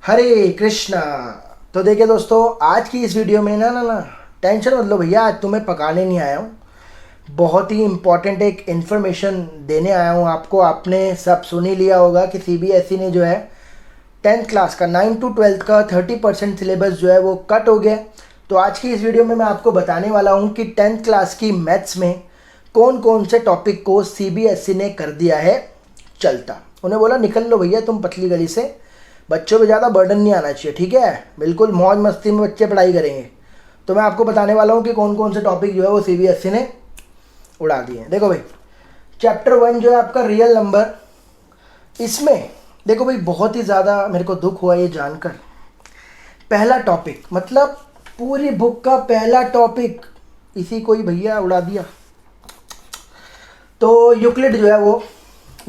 हरे कृष्णा। तो देखिए दोस्तों, आज की इस वीडियो में ना टेंशन मत लो भैया, आज तुम्हें पकाने नहीं आया हूँ। बहुत ही इम्पोर्टेंट एक इन्फॉर्मेशन देने आया हूँ आपको। आपने सब सुन ही लिया होगा कि सीबीएसई ने जो है 10th क्लास का 9 to 12 का 30% सिलेबस जो है वो कट हो गया। तो आज की इस वीडियो में मैं आपको बताने वाला हूँ कि 10th क्लास की मैथ्स में कौन कौन से टॉपिक को सीबीएसई ने कर दिया है चलता। उन्हें बोला निकल लो भैया तुम पतली गली से, बच्चों पे ज़्यादा बर्डन नहीं आना चाहिए, ठीक है। बिल्कुल मौज मस्ती में बच्चे पढ़ाई करेंगे। तो मैं आपको बताने वाला हूँ कि कौन कौन से टॉपिक जो है वो सीबीएसई ने उड़ा दिए हैं। देखो भाई, चैप्टर 1 जो है आपका रियल नंबर, इसमें देखो भाई बहुत ही ज़्यादा मेरे को दुख हुआ ये जानकर। पहला टॉपिक मतलब पूरी बुक का पहला टॉपिक इसी को ही भैया उड़ा दिया। तो यूक्लिड जो है वो,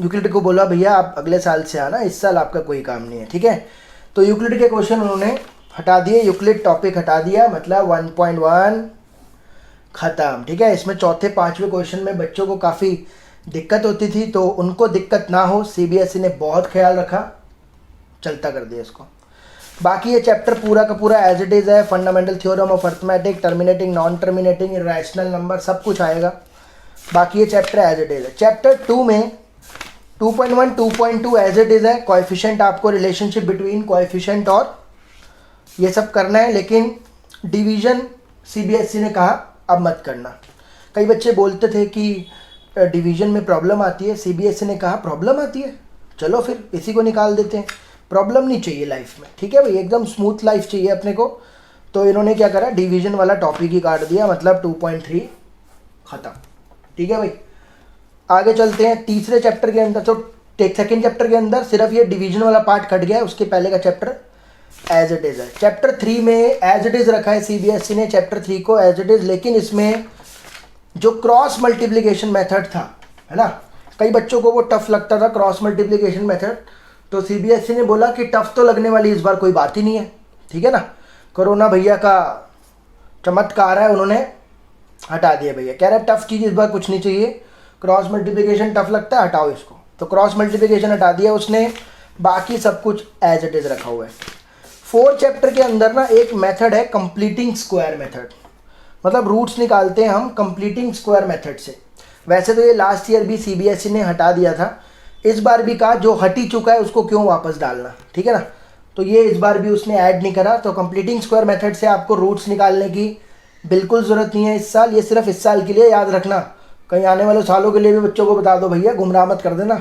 यूक्लिड को बोला भैया आप अगले साल से आना, इस साल आपका कोई काम नहीं है, ठीक है। तो यूक्लिड के क्वेश्चन उन्होंने हटा दिए, यूक्लिड टॉपिक हटा दिया, मतलब 1.1 ख़त्म, ठीक है। इसमें चौथे पांचवें क्वेश्चन में बच्चों को काफ़ी दिक्कत होती थी, तो उनको दिक्कत ना हो सीबीएसई ने बहुत ख्याल रखा, चलता कर दिया इसको। बाकी ये चैप्टर पूरा का पूरा एज इट इज़ है। Fundamental theorem of arithmetic, terminating, non terminating, rational number, सब कुछ आएगा। बाकी ये चैप्टर एज इट इज़ है। चैप्टर 2 में 2.1 2.2 एज इट इज़ है। कोएफिशिएंट आपको रिलेशनशिप बिटवीन कोएफिशिएंट और ये सब करना है, लेकिन डिवीज़न सीबीएसई ने कहा अब मत करना। कई बच्चे बोलते थे कि डिवीज़न में प्रॉब्लम आती है, सीबीएसई ने कहा प्रॉब्लम आती है, चलो फिर इसी को निकाल देते हैं। प्रॉब्लम नहीं चाहिए लाइफ में, ठीक है भाई, एकदम स्मूथ लाइफ चाहिए अपने को। तो इन्होंने क्या करा, डिवीज़न वाला टॉपिक ही काट दिया, मतलब 2.3 ख़त्म, ठीक है भाई। आगे चलते हैं तीसरे चैप्टर के अंदर। तो सेकेंड चैप्टर के अंदर सिर्फ ये डिवीजन वाला पार्ट कट गया है, उसके पहले का चैप्टर एज इट इज़ है। चैप्टर 3 में एज इट इज़ रखा है सीबीएसई ने, चैप्टर 3 को एज इट इज़, लेकिन इसमें जो क्रॉस मल्टीप्लिकेशन मेथड था, है ना, कई बच्चों को वो टफ लगता था क्रॉस मल्टीप्लिकेशन मेथड। तो सीबीएसई ने बोला कि टफ तो लगने वाली इस बार कोई बात ही नहीं है, ठीक है ना। कोरोना भैया का चमत्कार है, उन्होंने हटा दिया भैया, कह रहे टफ चीज़ इस बार कुछ नहीं चाहिए, क्रॉस मल्टीप्लिकेशन टफ लगता है, हटाओ इसको। तो क्रॉस मल्टीप्लिकेशन हटा दिया उसने, बाकी सब कुछ एज इट इज़ रखा हुआ है। 4th चैप्टर के अंदर ना एक मेथड है कंप्लीटिंग स्क्वायर मेथड, मतलब रूट्स निकालते हैं हम कंप्लीटिंग स्क्वायर मेथड से। वैसे तो ये लास्ट ईयर भी सीबीएसई ने हटा दिया था, इस बार भी कहा जो हट ही चुका है उसको क्यों वापस डालना, ठीक है ना। तो ये इस बार भी उसने ऐड नहीं करा। तो कंप्लीटिंग स्क्वायर मेथड से आपको रूट्स निकालने की बिल्कुल ज़रूरत नहीं है इस साल, ये सिर्फ इस साल के लिए याद रखना। कहीं आने वाले सालों के लिए भी बच्चों को बता दो भैया, गुमराह मत कर देना।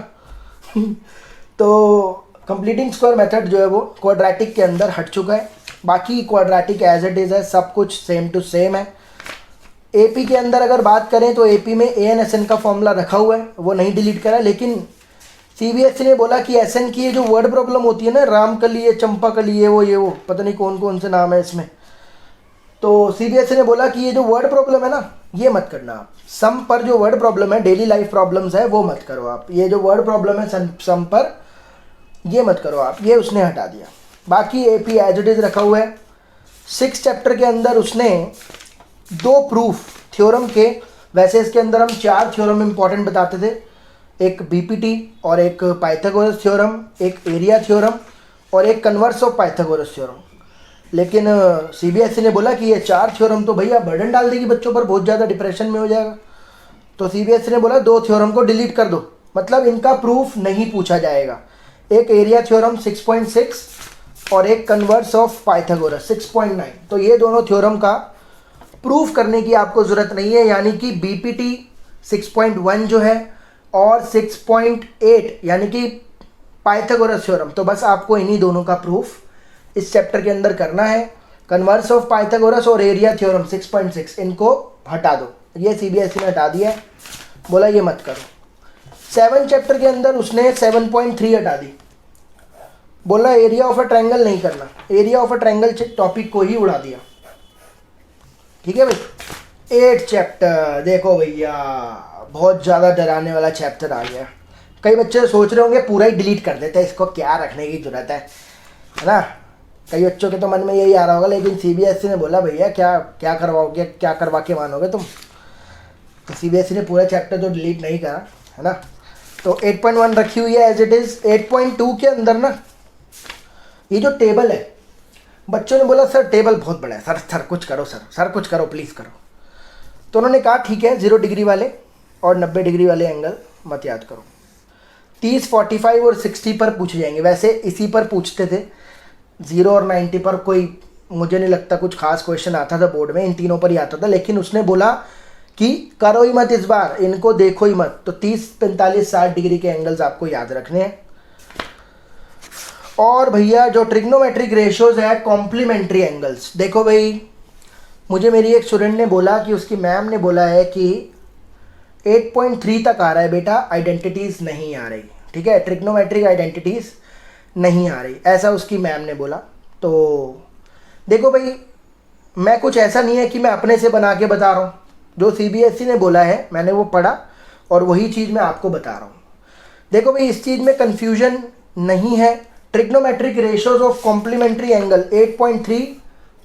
तो कंप्लीटिंग स्क्वायर मेथड जो है वो क्वाड्रेटिक के अंदर हट चुका है, बाकी क्वाड्रेटिक एज इट इज़ है, सब कुछ सेम टू सेम है। एपी के अंदर अगर बात करें तो एपी में AN/SN का फॉर्मूला रखा हुआ है, वो नहीं डिलीट करा, लेकिन सीबीएसई ने बोला कि SN की ये जो वर्ड प्रॉब्लम होती है ना, रामकली है, चंपाकली है, वो ये वो पता नहीं कौन कौन से नाम है इसमें, तो सीबीएसई ने बोला कि ये जो वर्ड प्रॉब्लम है ना ये मत करना आप। सम पर जो वर्ड प्रॉब्लम है, डेली लाइफ प्रॉब्लम्स है, वो मत करो आप। ये जो वर्ड प्रॉब्लम है सम पर, ये मत करो आप, ये उसने हटा दिया। बाकी एपी एज इट इज़ रखा हुआ है। 6th चैप्टर के अंदर उसने 2 प्रूफ थ्योरम के, वैसे इसके अंदर हम 4 थ्योरम इंपॉर्टेंट बताते थे, एक बीपीटी और एक पाइथागोरस थ्योरम, एक एरिया थ्योरम और एक कन्वर्स ऑफ पाइथागोरस थ्योरम। लेकिन सीबीएसई ने बोला कि ये 4 थ्योरम तो भैया बर्डन डाल देगी बच्चों पर, बहुत ज़्यादा डिप्रेशन में हो जाएगा। तो सीबीएसई ने बोला 2 थ्योरम को डिलीट कर दो, मतलब इनका प्रूफ नहीं पूछा जाएगा। एक एरिया थ्योरम 6.6 और एक कन्वर्स ऑफ पाइथागोरस 6.9। तो ये दोनों थ्योरम का प्रूफ करने की आपको ज़रूरत नहीं है, यानी कि बीपीटी 6.1 जो है और 6.8 यानी कि पाइथागोरस थ्योरम, तो बस आपको इन्हीं दोनों का प्रूफ इस चैप्टर के अंदर करना है। कन्वर्स ऑफ पाइथागोरस और एरिया थ्योरम 6.6 इनको हटा दो, ये सीबीएसई ने हटा दिया है, बोला ये मत करो। 7th चैप्टर के अंदर उसने 7.3 हटा दी, बोला एरिया ऑफ अ ट्रायंगल नहीं करना, area of a triangle topic को ही उड़ा दिया, ठीक है भाई। 8th चैप्टर देखो भैया, बहुत ज़्यादा डराने वाला चैप्टर आ गया। कई बच्चे सोच रहे होंगे पूरा ही डिलीट कर देते हैं, इसको क्या रखने की जरूरत है ना। कई बच्चों के तो मन में यही आ रहा होगा, लेकिन सीबीएसई ने बोला भैया क्या क्या करवाओगे, क्या करवा के मानोगे तुम। तो सीबीएसई ने पूरा चैप्टर तो डिलीट नहीं करा, है ना। तो 8.1 रखी हुई है एज इट इज़। 8.2 के अंदर ना ये जो टेबल है, बच्चों ने बोला सर टेबल बहुत बड़ा है, सर सर कुछ करो, सर कुछ करो प्लीज़ करो। तो उन्होंने कहा ठीक है 0 डिग्री वाले और 90 डिग्री वाले एंगल मत याद करो, 30, 45 और 60 पर पूछ जाएंगे। वैसे इसी पर पूछते थे, 0 और 90 पर कोई मुझे नहीं लगता कुछ खास क्वेश्चन आता था बोर्ड में, इन तीनों पर ही आता था। लेकिन उसने बोला कि करो ही मत इस बार, इनको देखो ही मत। तो 30, 45, 60 डिग्री के एंगल्स आपको याद रखने हैं। और भैया जो ट्रिग्नोमेट्रिक रेशियोज है, कॉम्प्लीमेंट्री एंगल्स, देखो भाई मुझे मेरी एक स्टूडेंट ने बोला कि उसकी मैम ने बोला है कि 8.3 तक आ रहा है बेटा, आइडेंटिटीज़ नहीं आ रही, ठीक है, ट्रिग्नोमेट्रिक आइडेंटिटीज़ नहीं आ रही, ऐसा उसकी मैम ने बोला। तो देखो भाई मैं कुछ ऐसा नहीं है कि मैं अपने से बना के बता रहा हूँ, जो CBSE ने बोला है मैंने वो पढ़ा और वही चीज़ मैं आपको बता रहा हूँ। देखो भाई इस चीज़ में कन्फ्यूजन नहीं है। Trigonometric ratios of complementary angle 8.3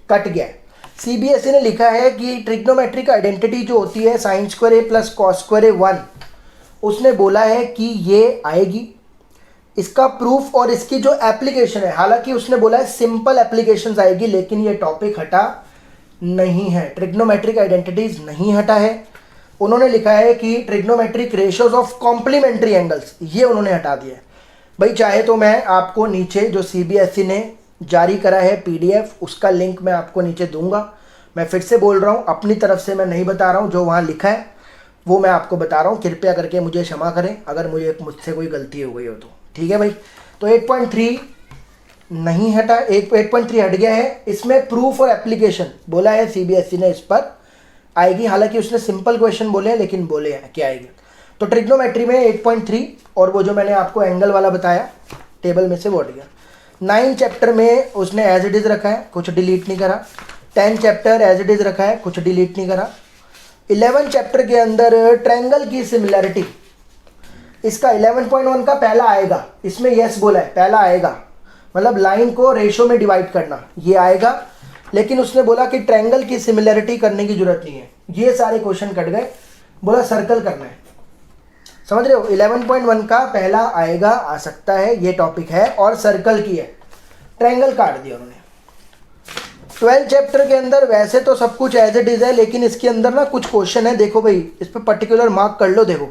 cut गया। CBSE ने लिखा है कि ट्रिग्नोमेट्रिक आइडेंटिटी जो होती है sin स्क्वायर ए प्लस कॉस स्क्वायर ए 1, उसने बोला है कि ये आएगी। इसका प्रूफ और इसकी जो एप्लीकेशन है, हालांकि उसने बोला है सिंपल एप्लीकेशंस आएगी, लेकिन ये टॉपिक हटा नहीं है, ट्रिग्नोमेट्रिक आइडेंटिटीज नहीं हटा है। उन्होंने लिखा है कि trigonometric ratios of complementary angles, ये उन्होंने हटा दिया है। भाई चाहे तो मैं आपको नीचे जो CBSE ने जारी करा है PDF, उसका लिंक मैं आपको नीचे दूंगा। मैं फिर से बोल रहा हूँ, अपनी तरफ से मैं नहीं बता रहा हूँ, जो वहाँ लिखा है वो मैं आपको बता रहा हूँ। कृपया करके मुझे क्षमा करें अगर मुझसे कोई गलती हो गई हो तो, ठीक है भाई। तो 8.3 नहीं हटा, 8.3 हट गया है। इसमें प्रूफ और एप्लीकेशन बोला है CBSE ने, इस पर आएगी। हालांकि उसने सिंपल क्वेश्चन बोले हैं, लेकिन बोले हैं क्या आएगी। तो ट्रिग्नोमेट्री में 8.3 और वो जो मैंने आपको एंगल वाला बताया टेबल में से वो हट गया। 9 चैप्टर में उसने एज इट इज़ रखा है, कुछ डिलीट नहीं करा। 10 चैप्टर एज इट इज़ रखा है, कुछ डिलीट नहीं करा। 11 चैप्टर के अंदर ट्रायंगल की सिमिलैरिटी, इसका 11.1 का पहला आएगा, इसमें यस बोला है पहला आएगा, मतलब लाइन को रेशो में डिवाइड करना, ये आएगा। लेकिन उसने बोला कि ट्रायंगल की सिमिलैरिटी करने की जरूरत नहीं है, ये सारे क्वेश्चन कट गए। बोला सर्कल करना है, समझ रहे हो। 11.1 का पहला आएगा, आ सकता है, ये टॉपिक है, और सर्कल की है, ट्रायंगल काट दिया उन्होंने। 12 चैप्टर के अंदर वैसे तो सब कुछ एज इट इज है, लेकिन इसके अंदर ना कुछ क्वेश्चन है, देखो भाई इस पर पर्टिकुलर मार्क कर लो। देखो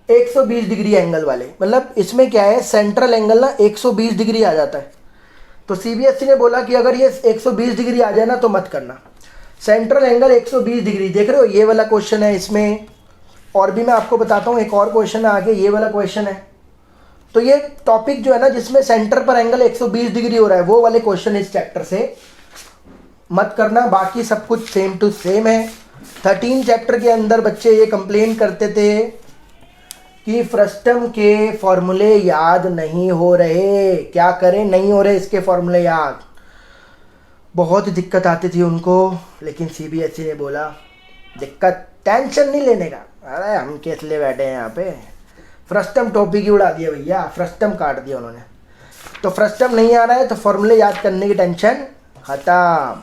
120 डिग्री एंगल वाले, मतलब इसमें क्या है, सेंट्रल एंगल ना 120 डिग्री आ जाता है। तो CBSE ने बोला कि अगर ये 120 डिग्री आ जाए ना तो मत करना। सेंट्रल एंगल 120 डिग्री, देख रहे हो, ये वाला क्वेश्चन है इसमें। और भी मैं आपको बताता हूँ, एक और क्वेश्चन है आगे, ये वाला क्वेश्चन है। तो ये टॉपिक जो है ना जिसमें सेंटर पर एंगल 120 डिग्री हो रहा है, वो वाले क्वेश्चन इस चैप्टर से मत करना, बाकी सब कुछ सेम टू सेम है। 13 चैप्टर के अंदर बच्चे ये कंप्लेन करते थे कि फ्रस्टम के फॉर्मूले याद नहीं हो रहे, क्या करें, नहीं हो रहे इसके फॉर्मूले याद, बहुत दिक्कत आती थी उनको। लेकिन CBSE ने बोला दिक्कत टेंशन नहीं लेने का, अरे हम किस लिए बैठे हैं यहाँ पे, फ्रस्टम टॉपिक ही उड़ा दिया भैया, फ्रस्टम काट दिया उन्होंने। तो फ्रस्टम नहीं आ रहा है तो फॉर्मूले याद करने की टेंशन हटा।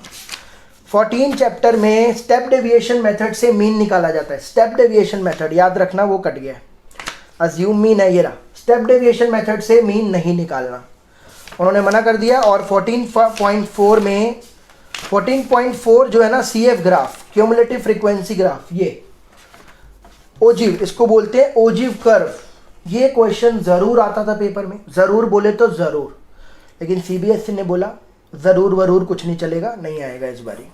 14 चैप्टर में स्टेप डेविएशन मेथड से मीन निकाला जाता है, स्टेप डेविएशन मेथड याद रखना, वो कट गया। अज्यूम मीन है ये रहा, स्टेप डेविएशन मेथड से मीन नहीं निकालना, उन्होंने मना कर दिया। और 14.4 में 14.4 जो है ना CF graph, cumulative frequency graph, ये ओजिव, इसको बोलते हैं ओजिव कर्व। ये क्वेश्चन ज़रूर आता था पेपर में, ज़रूर बोले तो ज़रूर, लेकिन CBSE ने बोला ज़रूर वरूर कुछ नहीं चलेगा, नहीं आएगा इस बारी।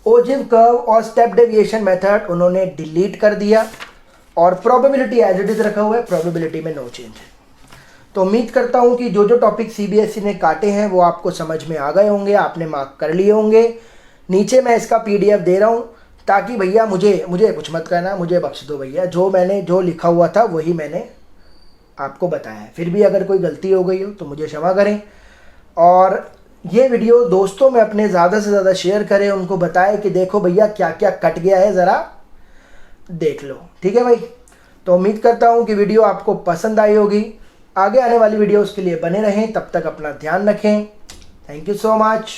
ओजिव कर्व और स्टेप डेविएशन मेथड उन्होंने डिलीट कर दिया और प्रोबेबिलिटी एज इट इज रखा हुआ है, प्रोबेबिलिटी में नो चेंज है। तो उम्मीद करता हूँ कि जो जो टॉपिक CBSE ने काटे हैं वो आपको समझ में आ गए होंगे, आपने मार्क कर लिए होंगे। नीचे मैं इसका PDF दे रहा हूँ ताकि भैया मुझे कुछ मत कहना, मुझे बख्श दो भैया, जो लिखा हुआ था वही मैंने आपको बताया है। फिर भी अगर कोई गलती हो गई हो तो मुझे क्षमा करें। और ये वीडियो दोस्तों में अपने ज़्यादा से ज़्यादा शेयर करें, उनको बताएं कि देखो भैया क्या क्या कट गया है, ज़रा देख लो, ठीक है भाई। तो उम्मीद करता हूँ कि वीडियो आपको पसंद आई होगी। आगे आने वाली वीडियोस के लिए बने रहें, तब तक अपना ध्यान रखें। Thank you so much.